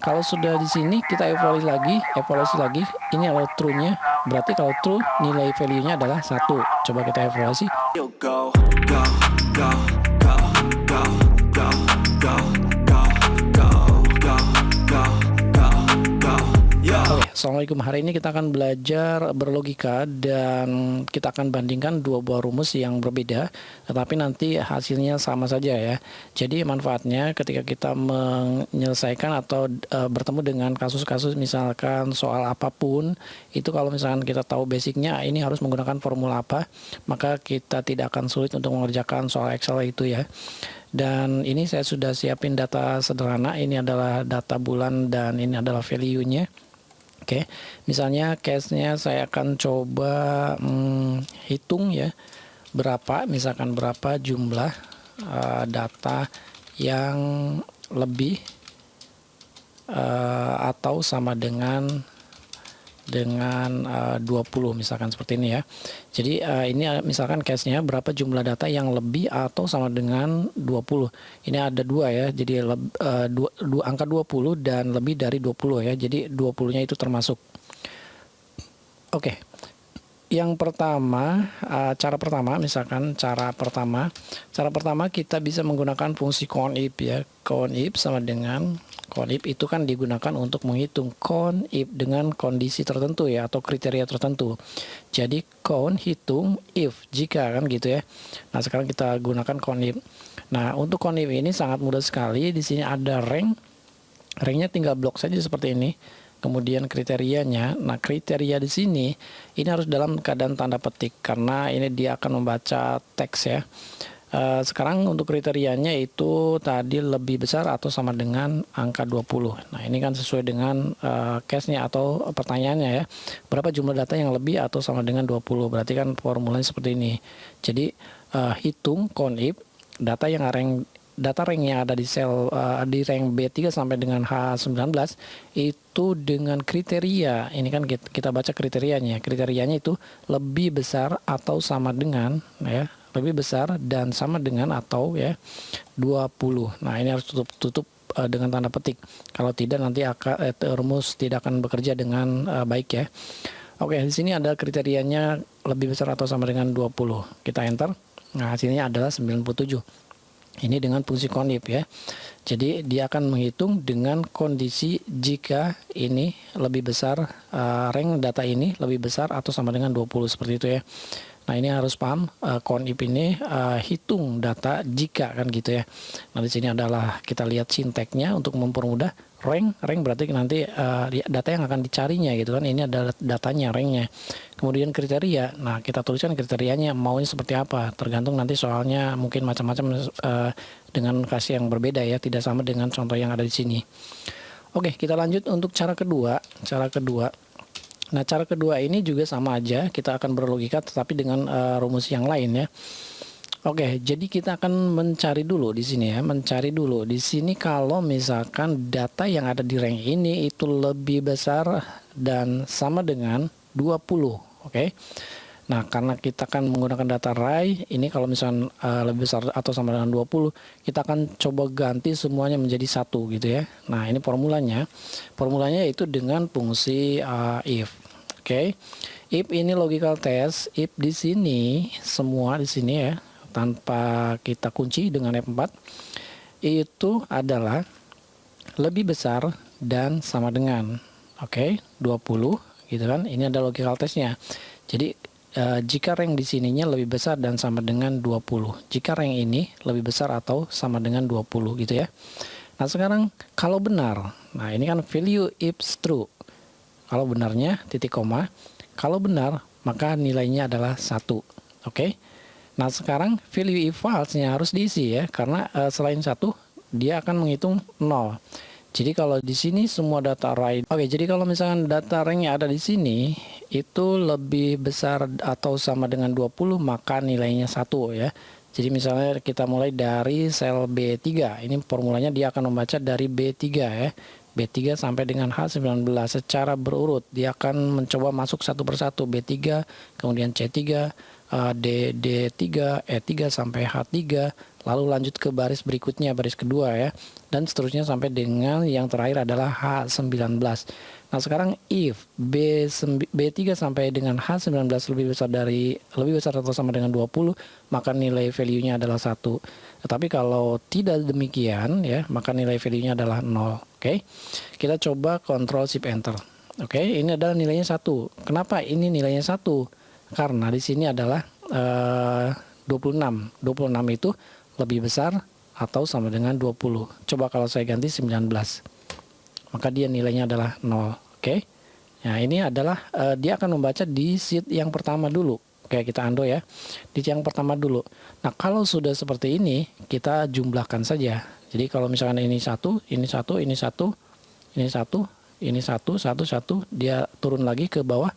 Kalau sudah di sini kita evaluasi lagi, ini adalah true-nya. Berarti kalau true nilai value-nya adalah 1. Coba kita evaluasi. Go, go, go, go, go, go, go, go, go, go, go, go, go, yo. Oke, assalamualaikum. Hari ini kita akan belajar berlogika dan kita akan bandingkan dua buah rumus yang berbeda, tetapi nanti hasilnya sama saja ya. Jadi manfaatnya ketika kita menyelesaikan atau bertemu dengan kasus-kasus misalkan soal apapun, itu kalau misalkan kita tahu basicnya ini harus menggunakan formula apa, maka kita tidak akan sulit untuk mengerjakan soal Excel itu ya. Dan ini saya sudah siapin data sederhana, ini adalah data bulan dan ini adalah value-nya. Oke, misalnya case-nya saya akan coba hitung ya, misalkan berapa jumlah data yang lebih atau sama dengan 20 misalkan seperti ini ya. Jadi ini misalkan case-nya berapa jumlah data yang lebih atau sama dengan 20. Ini ada dua ya. Jadi angka 20 dan lebih dari 20 ya. Jadi 20-nya itu termasuk. Oke. Yang pertama, cara pertama kita bisa menggunakan fungsi countif ya. Countif sama dengan countif itu kan digunakan untuk menghitung countif dengan kondisi tertentu ya, atau kriteria tertentu. Jadi count hitung, if jika, kan gitu ya. Nah, sekarang kita gunakan countif. Nah, untuk countif ini sangat mudah sekali. Di sini ada rank. Ranknya tinggal blok saja seperti ini. Kemudian kriterianya. Nah, kriteria di sini ini harus dalam keadaan tanda petik karena ini dia akan membaca teks ya. Sekarang untuk kriterianya itu tadi lebih besar atau sama dengan angka 20. Nah, ini kan sesuai dengan case-nya atau pertanyaannya ya. Berapa jumlah data yang lebih atau sama dengan 20? Berarti kan formulanya seperti ini. Jadi hitung countif data yang yang ada di sel di rank B3 sampai dengan H19 itu dengan kriteria. Ini kan kita baca kriterianya. Kriterianya itu lebih besar atau sama dengan ya, lebih besar dan sama dengan atau ya 20. Nah, ini harus tutup dengan tanda petik. Kalau tidak nanti rumus tidak akan bekerja dengan baik ya. Oke, di sini ada kriterianya lebih besar atau sama dengan 20. Kita enter. Nah, hasilnya adalah 97. Ini dengan fungsi countif ya. Jadi dia akan menghitung dengan kondisi jika ini lebih besar, rank data ini lebih besar atau sama dengan 20 seperti itu ya. Nah, ini harus paham countif ini hitung data jika kan gitu ya. Nah, di sini adalah kita lihat sinteksnya untuk mempermudah. Rank berarti nanti data yang akan dicarinya gitu kan. Ini adalah datanya, ranknya. Kemudian kriteria. Nah, kita tuliskan kriterianya maunya seperti apa. Tergantung nanti soalnya mungkin macam-macam dengan kasih yang berbeda ya. Tidak sama dengan contoh yang ada di sini. Oke, kita lanjut untuk cara kedua. Nah, cara kedua ini juga sama aja. Kita akan berlogika tetapi dengan rumus yang lain ya. Oke, jadi kita akan mencari dulu di sini ya, di sini kalau misalkan data yang ada di rank ini itu lebih besar dan sama dengan 20, oke. Nah, karena kita akan menggunakan data array, ini kalau misalkan lebih besar atau sama dengan 20, kita akan coba ganti semuanya menjadi 1 gitu ya. Nah, ini formulanya. Formulanya itu dengan fungsi if. Oke. If ini logical test, if di sini semua di sini ya, tanpa kita kunci dengan F4 itu adalah lebih besar dan sama dengan 20 gitu kan. Ini ada logical testnya. Jadi jika rank di sininya lebih besar dan sama dengan 20, jika rank ini lebih besar atau sama dengan 20 gitu ya. Nah, sekarang kalau benar, nah ini kan value if true, kalau benarnya titik koma, kalau benar maka nilainya adalah 1. Oke. Nah, sekarang value if false-nya harus diisi ya, karena selain 1 dia akan menghitung 0. Jadi kalau di sini semua data array. Oke, jadi kalau misalkan data rank-nya ada di sini itu lebih besar atau sama dengan 20, maka nilainya 1 ya. Jadi misalnya kita mulai dari sel B3. Ini formulanya dia akan membaca dari B3 ya. B3 sampai dengan H19 secara berurut. Dia akan mencoba masuk satu persatu, B3, kemudian C3, D3, E3 sampai H3, lalu lanjut ke baris berikutnya, baris kedua ya, dan seterusnya sampai dengan yang terakhir adalah H19. Nah sekarang if B3 sampai dengan H19 lebih besar atau sama dengan 20, maka nilai value-nya adalah 1. Tetapi kalau tidak demikian ya, maka nilai value-nya adalah 0. Oke. Kita coba Ctrl Shift Enter. Oke, ini adalah nilainya 1. Kenapa ini nilainya 1? Karena di sini adalah 26. 26 itu lebih besar atau sama dengan 20. Coba kalau saya ganti 19. Maka dia nilainya adalah 0. Oke. Nah, ini adalah dia akan membaca di sheet yang pertama dulu. Oke, kita undo ya. Di yang pertama dulu. Nah, kalau sudah seperti ini, kita jumlahkan saja. Jadi kalau misalkan ini 1, ini 1, ini 1, ini 1, ini 1, 1, 1, dia turun lagi ke bawah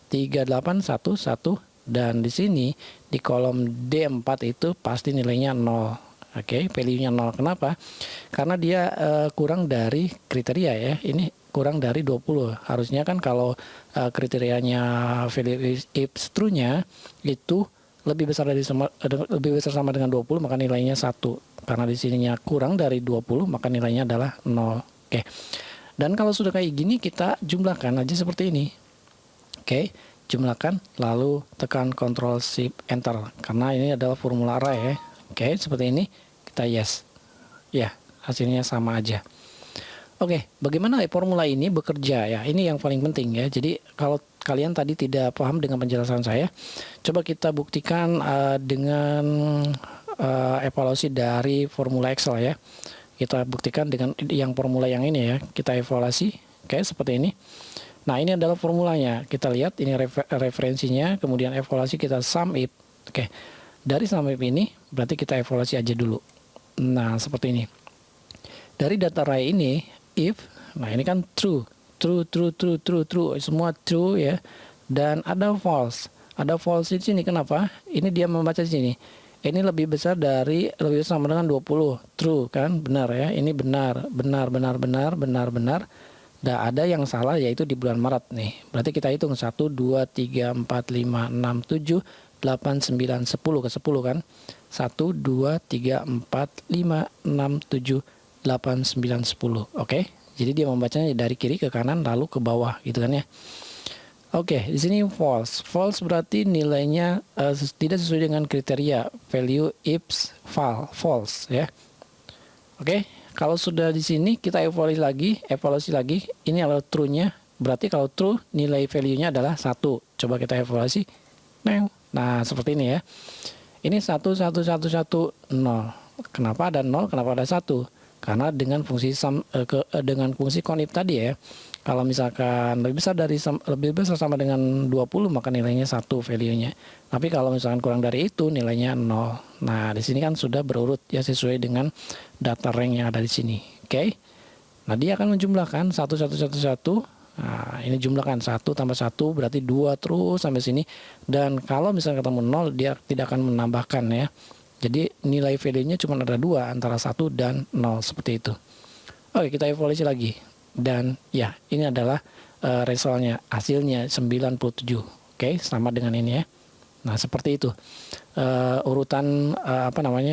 3, 8, 1, 1, dan di sini di kolom D4 itu pasti nilainya 0. Oke, value-nya 0. Kenapa? Karena dia kurang dari kriteria ya. Ini kurang dari 20. Harusnya kan kalau kriterianya value if true-nya itu lebih besar sama dengan 20, maka nilainya 1. Karena di sininya kurang dari 20, maka nilainya adalah 0. Oke. Dan kalau sudah kayak gini, kita jumlahkan aja seperti ini. Oke, jumlahkan lalu tekan Ctrl Shift Enter karena ini adalah formula array ya. Oke, seperti ini kita yes. Ya, hasilnya sama aja. Oke, bagaimana formula ini bekerja ya? Ini yang paling penting ya. Jadi kalau kalian tadi tidak paham dengan penjelasan saya, coba kita buktikan dengan evaluasi dari formula Excel ya. Kita buktikan dengan yang formula yang ini ya. Kita evaluasi, oke, seperti ini. Nah, ini adalah formulanya. Kita lihat ini referensinya, kemudian evaluasi kita sum if. Oke. Dari sum if ini berarti kita evaluasi aja dulu. Nah, seperti ini. Dari data array ini if, nah ini kan true, semua true ya. Dan ada false. Ada false di sini. Kenapa? Ini dia membaca di sini. Ini lebih besar sama dengan 20. True kan? Benar ya. Ini benar. Dan ada yang salah yaitu di bulan Maret nih. Berarti kita hitung 1, 2, 3, 4, 5, 6, 7, 8, 9, 10 ke 10 kan. 1, 2, 3, 4, 5, 6, 7, 8, 9, 10. Oke. Jadi dia membacanya dari kiri ke kanan lalu ke bawah gitu kan ya. Oke, di sini false. False berarti nilainya tidak sesuai dengan kriteria value if false ya. Oke, kalau sudah di sini kita evaluasi lagi. Ini adalah true-nya. Berarti kalau true nilai value-nya adalah 1. Coba kita evaluasi. Nah, seperti ini ya. Ini 1, 1, 1, 1, 0. Kenapa ada 0? Kenapa ada 1? Karena dengan fungsi dengan fungsi conif tadi ya. Kalau misalkan lebih besar sama dengan 20, maka nilainya 1 value-nya. Tapi kalau misalkan kurang dari itu nilainya 0. Nah, di sini kan sudah berurut ya sesuai dengan data rank yang ada di sini. Oke. Nah, dia akan menjumlahkan 1, 1, 1, 1. Nah, ini jumlahkan 1 tambah 1 berarti 2 terus sampai sini. Dan kalau misalkan ketemu 0, dia tidak akan menambahkan ya. Jadi nilai value-nya cuma ada 2 antara 1 dan 0 seperti itu. Oke, kita evaluasi lagi. Dan ya, ini adalah resultnya, hasilnya 97. Oke, sama dengan ini ya. Nah, seperti itu. Urutan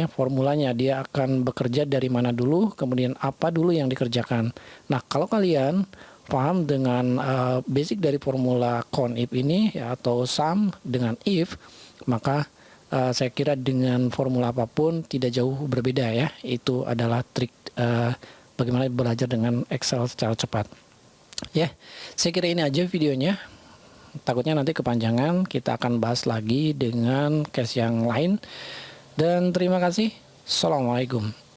formulanya, dia akan bekerja dari mana dulu, kemudian apa dulu yang dikerjakan. Nah, kalau kalian paham dengan basic dari formula conif ini ya, atau sum dengan if, maka saya kira dengan formula apapun tidak jauh berbeda ya. Itu adalah trik bagaimana belajar dengan Excel secara cepat. Ya, saya kira ini aja videonya. Takutnya nanti kepanjangan, kita akan bahas lagi dengan case yang lain. Dan terima kasih. Assalamualaikum.